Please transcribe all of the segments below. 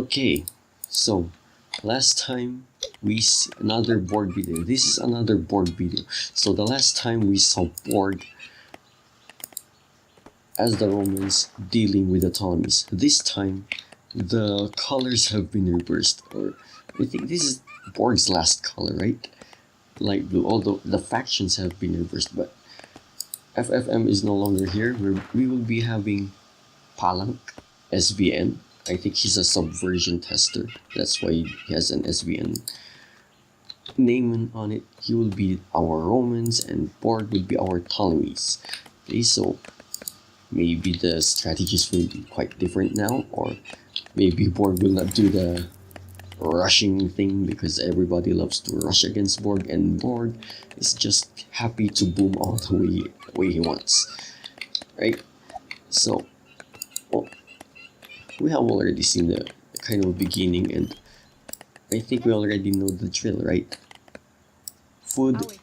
Okay, so last time we see another board video. This is another board video. So the last time we saw board as the Romans dealing with the Ptolemies. This time the colors have been reversed, or I think this is board's last color, right? Light blue, although the factions have been reversed, but FFM is no longer here. We will be having Palank, SVN. I think he's a subversion tester. That's why he has an SVN name on it. He will be our Romans and board will be our Ptolemies. Okay, so maybe the strategies will be quite different now, or maybe board will not do the rushing thing because everybody loves to rush against Borg, and Borg is just happy to boom all the way he wants, right? So, well, we have already seen the kind of beginning, and I think we already know the drill, right? Food,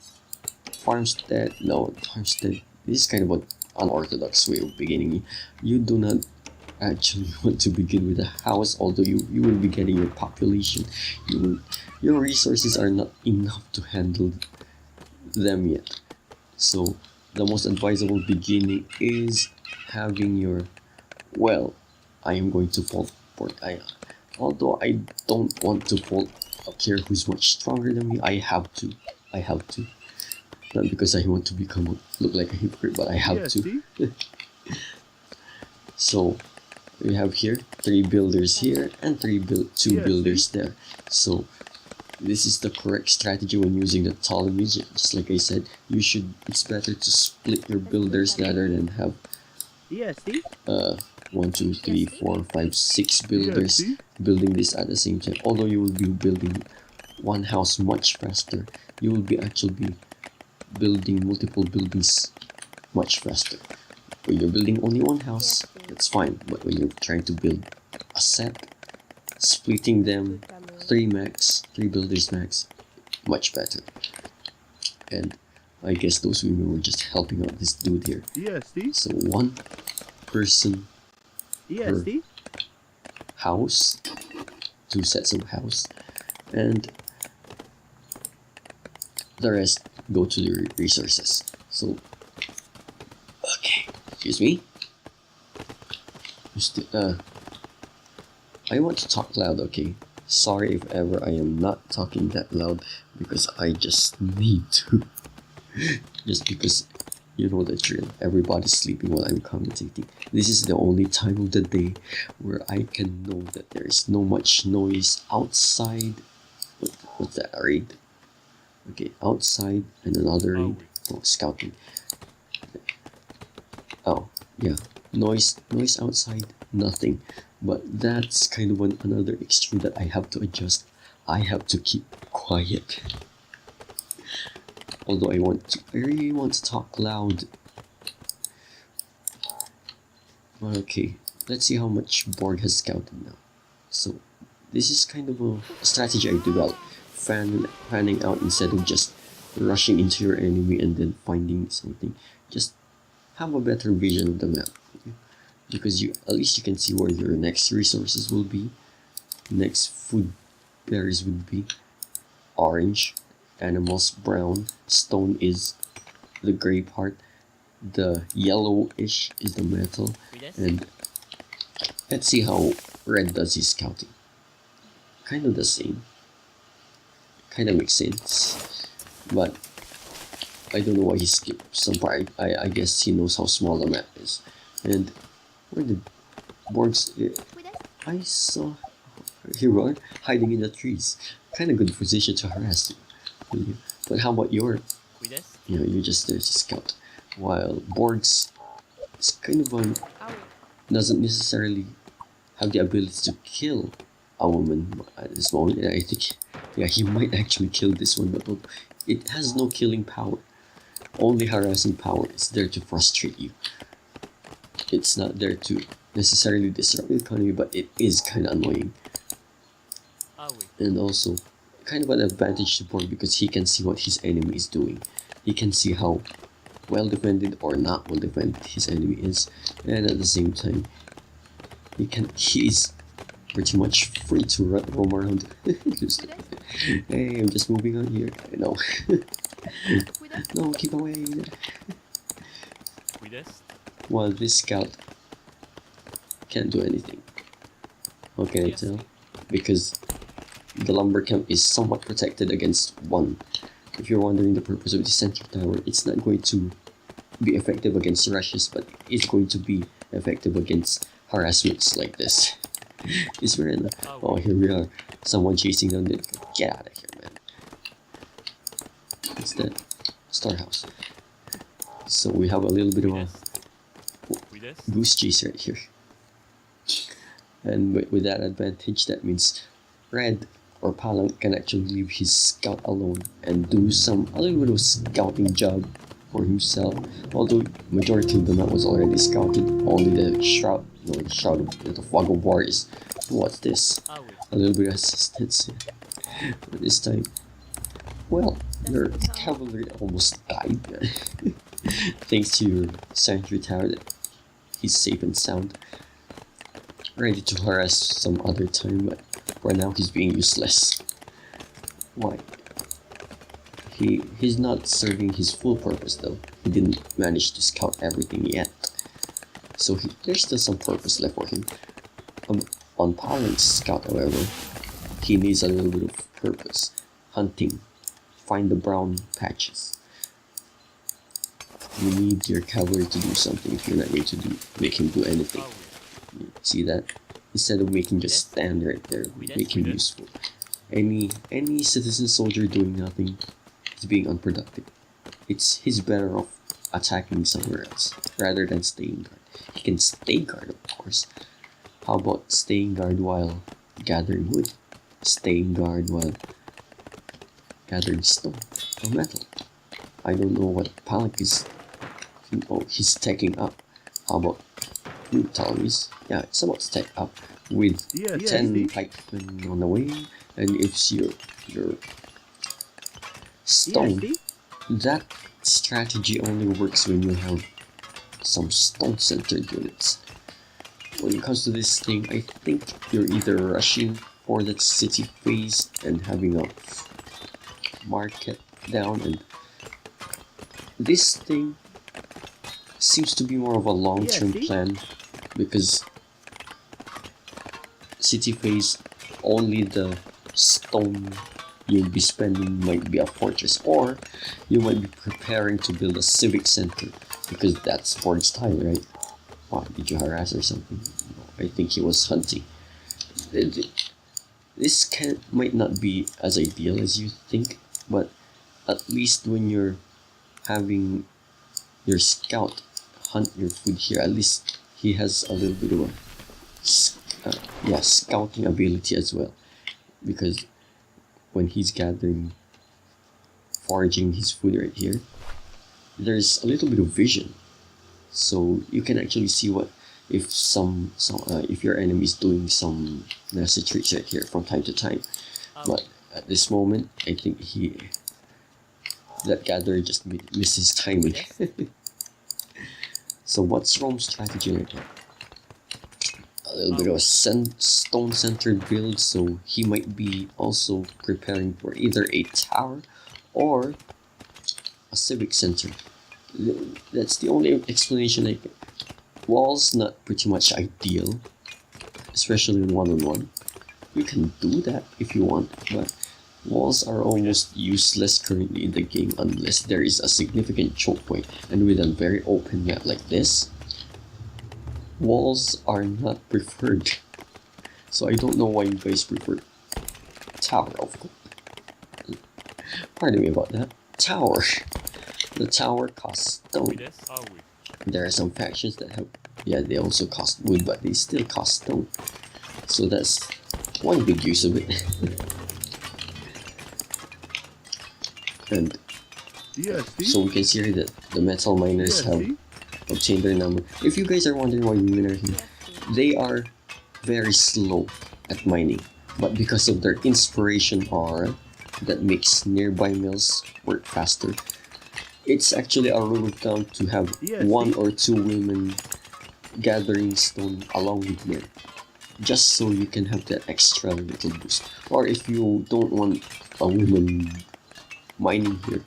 farmstead, no, farmstead. This is kind of an unorthodox way of beginning. You do not actually want to begin with a house, although you will be getting your population. Your resources are not enough to handle them yet. So the most advisable beginning is having your, well, I am going to fault port. Although I don't want to fault a player who's much stronger than me, I have to. Not because I want to look like a hypocrite, but I have to. So we have here 3 builders here and two builders there. So this is the correct strategy when using the Ptolemies. Just like I said, it's better to split your builders rather than have 1, 2, 3, 4, 5, 6 builders building this at the same time. Although you will be building one house much faster, you will be actually building multiple buildings much faster. When you're building only one house, that's fine, but when you're trying to build a set, splitting them 3 builders max, much better. And I guess those women were just helping out this dude here. So 1 person per house, 2 sets of house, and the rest go to the resources. So, okay, excuse me. I want to talk loud, okay? Sorry if ever I am not talking that loud, because I just need to. Just because, you know the drill. Everybody's sleeping while I'm commentating. This is the only time of the day where I can know that there is no much noise outside. What's that, a raid? Okay, outside and another raid. Oh, scouting. Oh, yeah. Noise outside, nothing. But that's kind of another extreme that I have to adjust. I have to keep quiet. Although I really want to talk loud. Okay, let's see how much Borg has scouted now. So, this is kind of a strategy I developed. Fanning out instead of just rushing into your enemy and then finding something. Just have a better vision of the map. Okay? Because at least you can see where your next resources will be. Next food berries would be orange, animals brown, stone is the gray part, the yellowish is the metal, and let's see how red does his scouting. Kind of the same. Kind of makes sense, but I don't know why he skipped some part. I guess he knows how small the map is. And where did Borgs? I saw Hero hiding in the trees. Kind of good position to harass you. But how about you're just there to scout, while Borgs is kind of doesn't necessarily have the ability to kill a woman at this moment. And I think, yeah, he might actually kill this one, but it has no killing power. Only harassing power. It's there to frustrate you. It's not there to necessarily disrupt the economy, but it is kind of annoying. And also, kind of an advantage to Borg because he can see what his enemy is doing. He can see how well defended or not well defended his enemy is, and at the same time, he's pretty much free to roam around. Hey, I'm just moving on here. No. No, keep away. Well, this scout can't do anything. How can I tell? Because the lumber camp is somewhat protected against one. If you're wondering the purpose of the center tower, it's not going to be effective against rushes, but it's going to be effective against harassments like this. It's very nice. Oh, here we are. Someone chasing down the... Get out of here, man. What's that? Storehouse. So we have a little bit of a goose chase right here. And with that advantage, that means Red or Palang can actually leave his scout alone and do a little bit of scouting job for himself. Although majority of the map was already scouted, only the shroud, the fog of war is. What's this? A little bit of assistance. But this time, well, your cavalry almost died. Thanks to your sentry tower, that he's safe and sound. Ready to harass some other time, but for now he's being useless. Why? He's not serving his full purpose though. He didn't manage to scout everything yet. So there's still some purpose left for him. On Palang's scout, however, he needs a little bit of purpose. Hunting. Find the brown patches. You need your cavalry to do something if you're not going to make him do anything. See that? Instead of making just stand right there, make him useful. Any citizen soldier doing nothing is being unproductive. He's better off attacking somewhere else rather than staying guard. He can stay guard, of course. How about staying guard while gathering wood? Staying guard while gathering stone or metal? I don't know what Palak is. Oh, he's taking up. How about Talmies? Yeah, it's about to take up with 10 pikemen on the way, and if your stone, that strategy only works when you have some stone-centered units. When it comes to this thing, I think you're either rushing for that city phase and having a market down, and this thing seems to be more of a long-term plan, because city phase, only the stone you'll be spending might be a fortress, or you might be preparing to build a civic center, because that's Ford's style, right? Wow, did you harass or something? No, I think he was hunting. This might not be as ideal as you think, but at least when you're having your scout hunt your food here, at least he has a little bit of a scouting ability as well, because when he's foraging his food right here, there's a little bit of vision, so you can actually see what if if your enemy is doing some nasty tricks right here from time to time. But at this moment, I think that gatherer just missed his timing. So what's Rome's strategy right now? A little bit of a stone-centered build, so he might be also preparing for either a tower or a civic center. That's the only explanation I get. Walls not pretty much ideal, especially in one-on-one. You can do that if you want, but walls are almost useless currently in the game unless there is a significant choke point, and with a very open map like this, walls are not preferred. So I don't know why you guys prefer tower, of course. Pardon me about that. Tower. The tower costs stone. There are some factions that have, they also cost wood, but they still cost stone. So that's one big use of it. And so we can see here that the metal miners have obtained their number. If you guys are wondering why women are here, they are very slow at mining, but because of their inspiration aura that makes nearby mills work faster, it's actually a rule of thumb to have one or two women gathering stone along with men. just so you can have that extra little boost. Or if you don't want a woman mining here,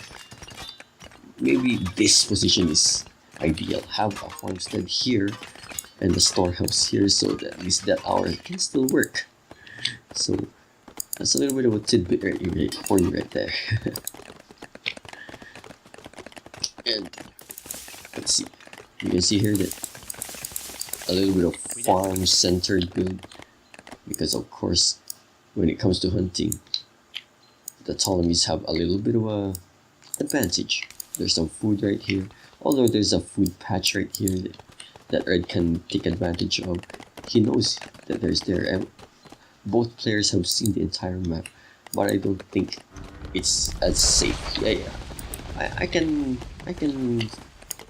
maybe this position is ideal. Have a farmstead here and the storehouse here, so that at least that hour can still work. So that's a little bit of a tidbit for you right there. And let's see, you can see here that a little bit of farm-centered build, because of course when it comes to hunting, the Ptolemies have a little bit of a advantage. There's some food right here, although there's a food patch right here that Red can take advantage of. He knows that there's there, and both players have seen the entire map, but I don't think it's as safe. Yeah, I can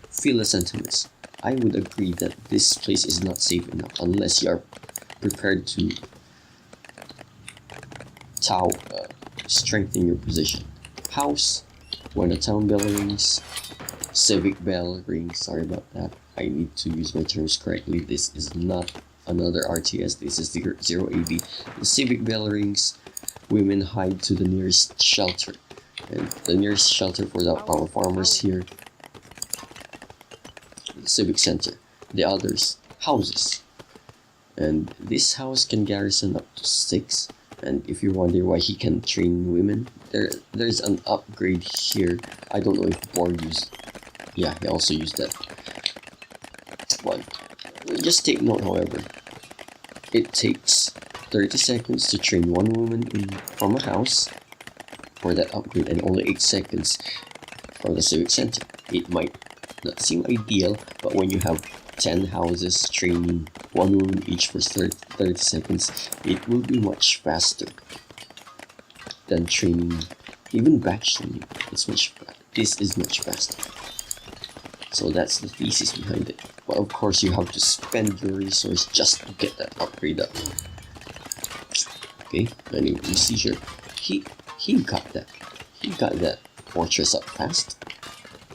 feel the sentiments. I would agree that this place is not safe enough unless you are prepared to strengthen your position. House, when the town bell rings, civic bell rings, sorry about that, I need to use my terms correctly. This is not another RTS, this is the 0AD. The civic bell rings, women hide to the nearest shelter. And the nearest shelter for our farmers here, the civic center. The others, houses. And this house can garrison up to 6. And if you wonder why he can train women, there's an upgrade here. I don't know if Borg used. Yeah, he also used that. But just take note, however, it takes 30 seconds to train one woman from a house for that upgrade, and only 8 seconds from the civic center. It might not seem ideal, but when you have 10 houses training one woman each for 30 seconds, it will be much faster than training, even batch training. This is much faster. So that's the thesis behind it. But of course you have to spend your resource just to get that upgrade up. Okay, and you see here, he got that fortress up fast.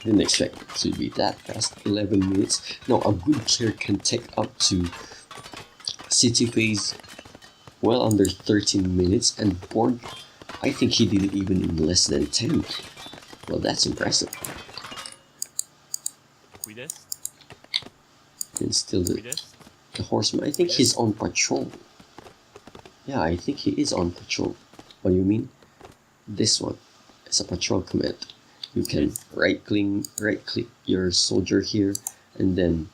Didn't expect it to be that fast. 11 minutes. Now a good player can take up to city phase well under 13 minutes, and Borg, I think he did it even in less than 10. Well, that's impressive. And still the horseman, I think he's on patrol. Yeah, I think he is on patrol. What do you mean? This one is a patrol command. You can right click your soldier here and then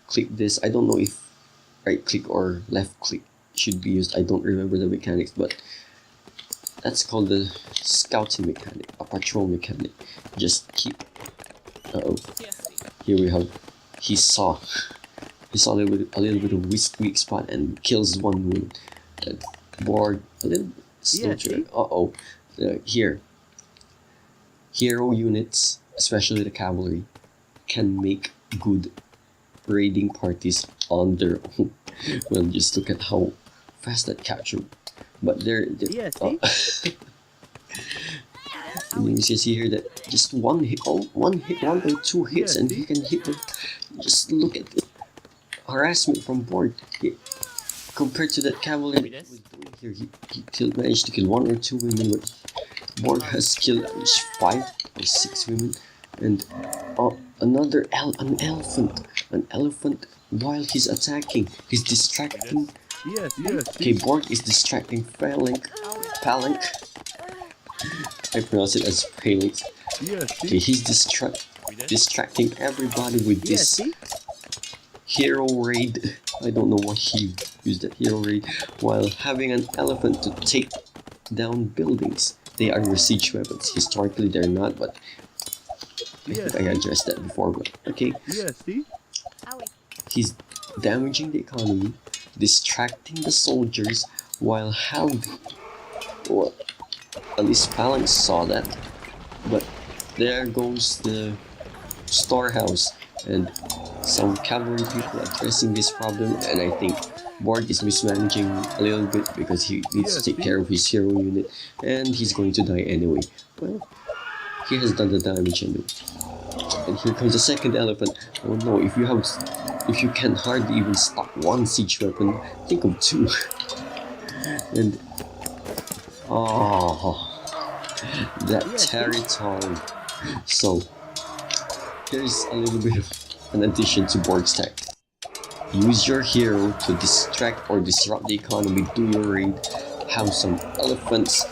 click this. I don't know if right click or left click should be used. I don't remember the mechanics, but that's called the scouting mechanic, a patrol mechanic. Just keep. Here we have. He saw a little bit of weak spot and kills one woman. Borg a little slow. Here. Hero units, especially the cavalry, can make good raiding parties on their own. Well, just look at how fast that capture. But and you can see here that just one or two hits, and he can hit them. Just look at the harassment from Borg. Compared to that cavalry that was doing here, he managed to kill 1 or 2 women, but Borg has killed at least 5 or 6 women, and an elephant while he's attacking. He's distracting. Okay, Borg is distracting Phalanx. I pronounce it as Phalanx. Okay, he's distracting everybody with this hero raid. I don't know why he used that hero raid while having an elephant to take down buildings. They are your siege weapons. Historically, they're not, but I think I addressed that before. But okay, he's damaging the economy, distracting the soldiers while well, at least Phalanx saw that. But there goes the storehouse and some cavalry people addressing this problem, and I think Borg is mismanaging a little bit because he needs to take care of his hero unit, and he's going to die anyway. Well, he has done the damage anyway. And here comes the second elephant. Oh no, if you have If you can hardly even stop one siege weapon, think of two. And oh, that territory. So here's a little bit of an addition to Borg's tech. Use your hero to distract or disrupt the economy, do your raid, have some elephants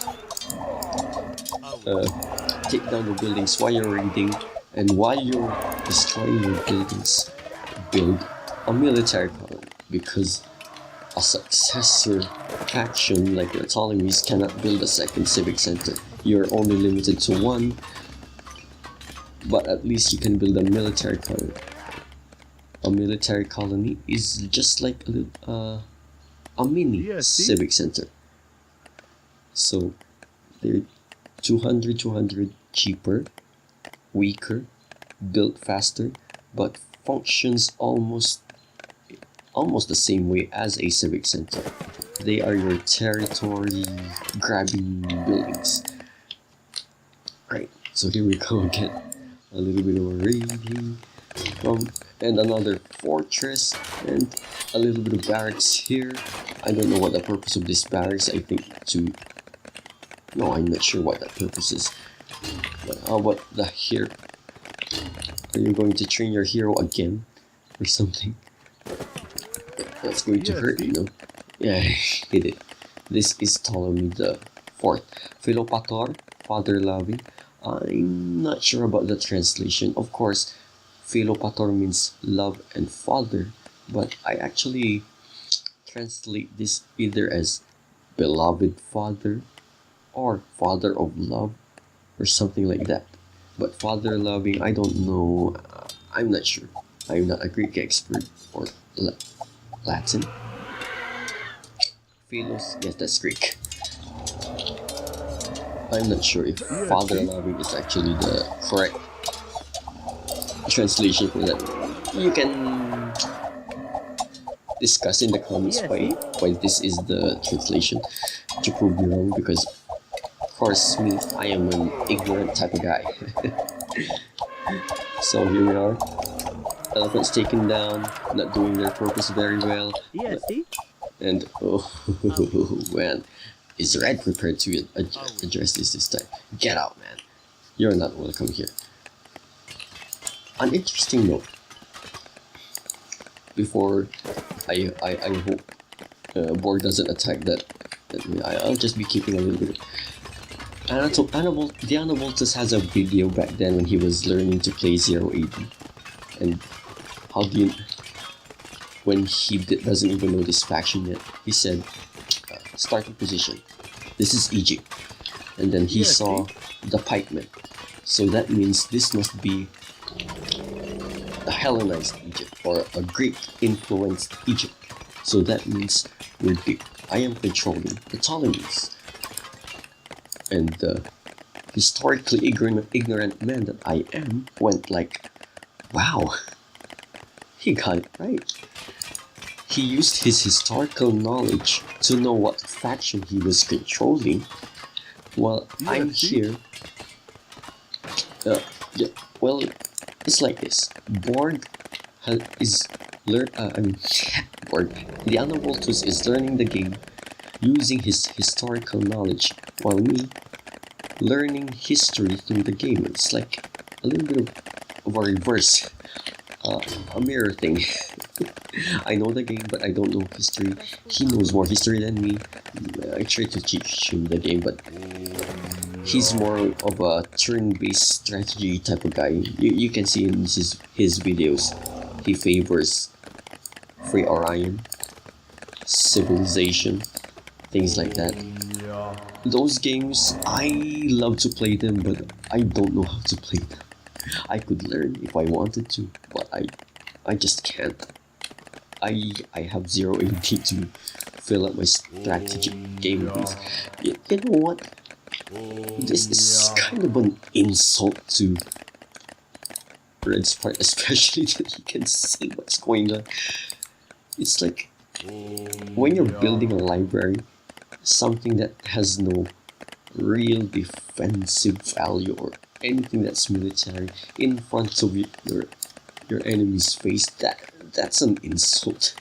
take down the buildings while you're raiding, and while you're destroying your buildings, build a military colony, because a successor faction like the Ptolemies cannot build a second civic center. You're only limited to one, but at least you can build a military colony. A military colony is just like a mini civic center. So they're 200 cheaper, weaker, built faster, but functions almost the same way as a civic center. They are your territory grabbing buildings. Right, so here we go again. A little bit of a raiding and another fortress and a little bit of barracks here. I don't know what the purpose of this barracks. I think no, I'm not sure what that purpose is. But how about the here? Are you going to train your hero again or something? That's going to hurt, you know. Yeah, hit it. This is Ptolemy the Fourth. Philopator, father loving. I'm not sure about the translation. Of course, Philopator means love and father, but I actually translate this either as beloved father or father of love or something like that. But father loving, I don't know. I'm not sure. I'm not a Greek expert or Latin. Philos, yes, that's Greek. I'm not sure if father loving is actually the correct translation for that. You can discuss in the comments why this is the translation to prove me wrong, because of course me, I am an ignorant type of guy. So here we are. Elephants taken down, not doing their purpose very well. And oh man, is Red prepared to address this time? Get out, man. You're not welcome here. An interesting note. Before I hope Borg doesn't attack that I'll just be keeping a little bit. Dianaboltus has a video back then when he was learning to play 080, and when he doesn't even know this faction yet, he said, starting position, this is Egypt, and then he saw the pikemen, so that means this must be a Hellenized Egypt or a Greek influenced Egypt, so that means I am controlling the Ptolemies. And the historically ignorant man that I am went like, wow, he got it right. He used his historical knowledge to know what faction he was controlling, while I'm here. Well, it's like this. Borg Diana Voltus is learning the game using his historical knowledge, while me learning history through the game. It's like a little bit of a reverse, a mirror thing. I know the game, but I don't know history. He knows more history than me. I try to teach him the game, but he's more of a turn-based strategy type of guy. You can see in his videos, he favors Free Orion, Civilization, things like that. Those games, I love to play them, but I don't know how to play them. I could learn if I wanted to, but I just can't. I have 0 AD to fill up my strategic game with. You know what? This is kind of an insult to Red's part, especially that he can see what's going on. It's like when you're building a library, something that has no real defensive value or anything that's military in front of your enemy's face, That's an insult.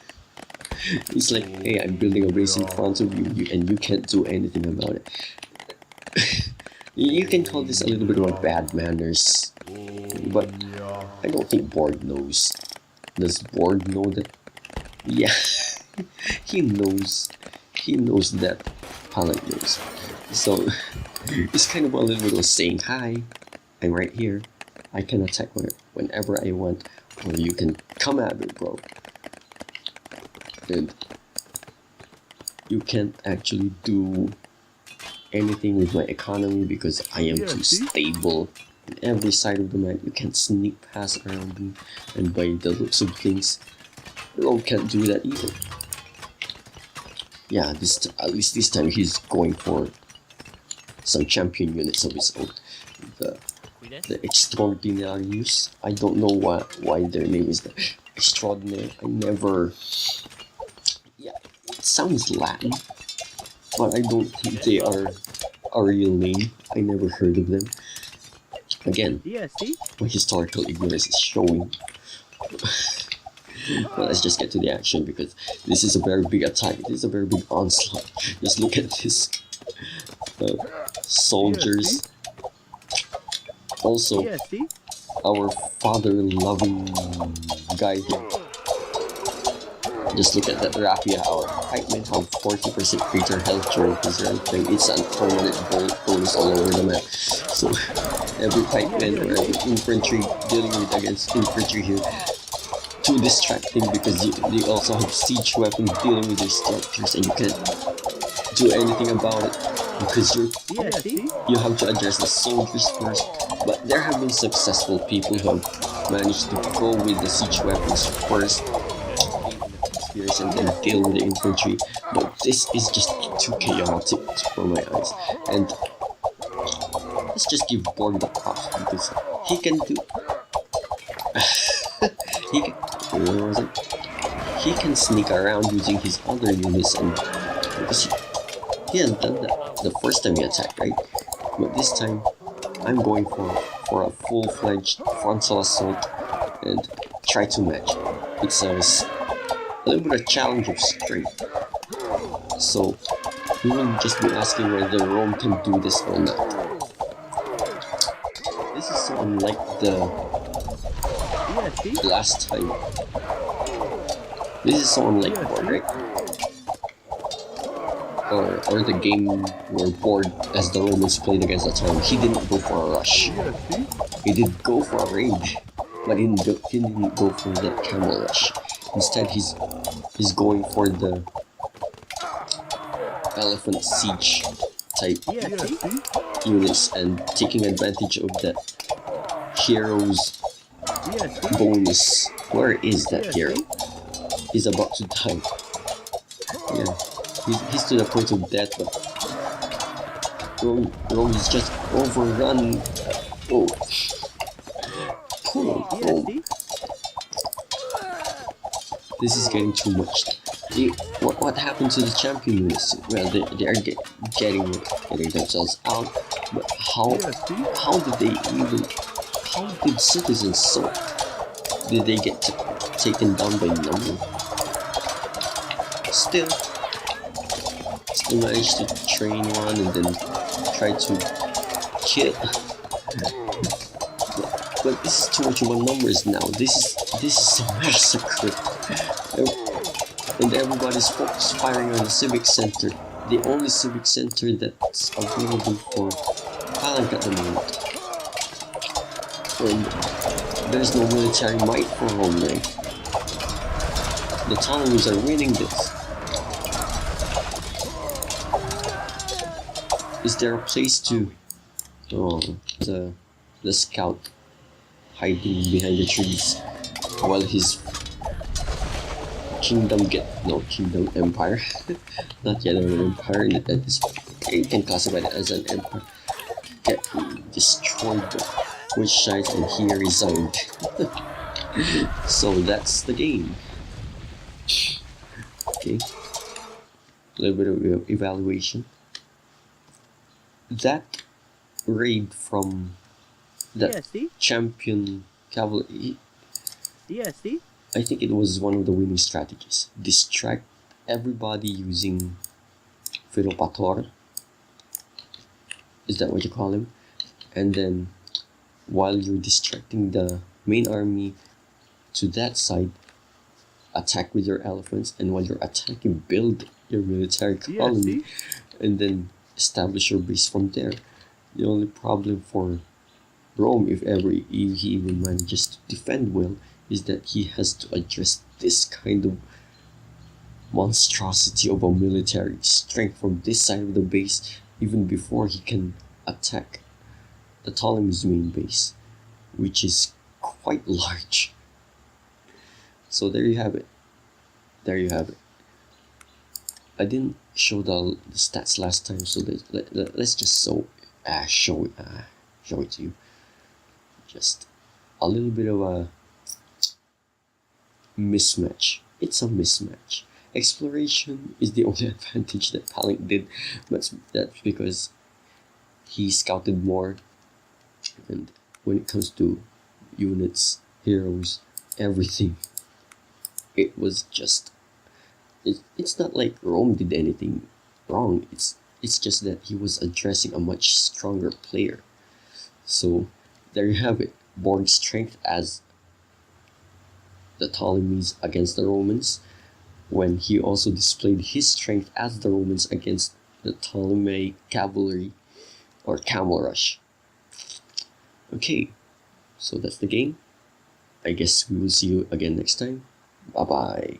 It's like, hey, I'm building a base in front of you, and you can't do anything about it. You can call this a little bit of bad manners, but I don't think Borg knows. Does Borg know that? Yeah, he knows. He knows that Palak knows. So it's kind of a little bit of saying, hi, I'm right here. I can attack whenever I want, or you can come at me, bro. And you can't actually do anything with my economy because I am too stable. On every side of the map, you can't sneak past around me, and by the looks of things, Rogue can't do that either. Yeah, at least this time he's going for some champion units of his own. The Extraordinarius. I don't know why their name is the Extraordinary. I never. Yeah, it sounds Latin, but I don't think they are a real name. I never heard of them. Again, my historical ignorance is showing. But let's just get to the action because this is a very big attack. This is a very big onslaught. Just look at this. Soldiers. Also, our father-loving guy here. Just look at that rapier. Our pikemen have 40% greater health during his ranking. It's a permanent bonus all over the map. So every pikeman or every infantry dealing with against infantry here, too distracting because you also have siege weapons dealing with their structures and you can't do anything about it because you have to address the soldiers first. But there have been successful people who have managed to go with the siege weapons first and then deal with the infantry, but this is just too chaotic for my eyes. And let's just give Borg the props because he can do. He can sneak around using his other units, and because he has done that the first time he attacked, right? But this time, I'm going for a full-fledged frontal assault and try to match. It's a little bit of challenge of strength. So we will just be asking whether Rome can do this or not. This is so unlike the last time. This is so unlike Borg, right? Or the game where Borg, as the Romans played against the time, he didn't go for a rush. He did go for a raid, but he didn't go for that camel rush. Instead, he's going for the elephant siege type units and taking advantage of that hero's bonus. Where is that hero? He's about to die. Yeah, he's to the point of death, but Rome is just overrun. Oh, poor Rome. This is getting too much. What happened to the champion units? Well, they are getting themselves out. But how did citizens so? Did they get taken down by number? Still managed to train one and then try to kill. But this is too much of a numbers now. This is a massacre. And everybody's firing on the civic center. The only civic center that's available for Palank at the moment. And there's no military might for Rome, right? The Ptolemies are winning this. Is there a place to... Oh, the scout hiding behind the trees while his kingdom empire not yet an empire, at this you can classify it as an empire, get destroyed, which side, and he resigned. So that's the game. Okay, a little bit of evaluation. That raid from that champion cavalry, I think it was one of the winning strategies. Distract everybody using Philopator. Is that what you call him? And then while you're distracting the main army to that side, attack with your elephants, and while you're attacking, build your military colony, and then establish your base from there. The only problem for Rome, if ever he even manages to defend well, is that he has to address this kind of monstrosity of a military strength from this side of the base even before he can attack the Ptolemy's main base, which is quite large. So there you have it. There you have it. I didn't show the stats last time, so let's just show it to you. Just a little bit of a mismatch. It's a mismatch. Exploration is the only advantage that Palink did, but that's because he scouted more. And when it comes to units, heroes, everything, it was just it's not like Rome did anything wrong. It's just that he was addressing a much stronger player. So there you have it. Borg strength as the Ptolemies against the Romans, when he also displayed his strength as the Romans against the Ptolemy cavalry or camel rush. Okay, so that's the game. I guess we will see you again next time. Bye bye.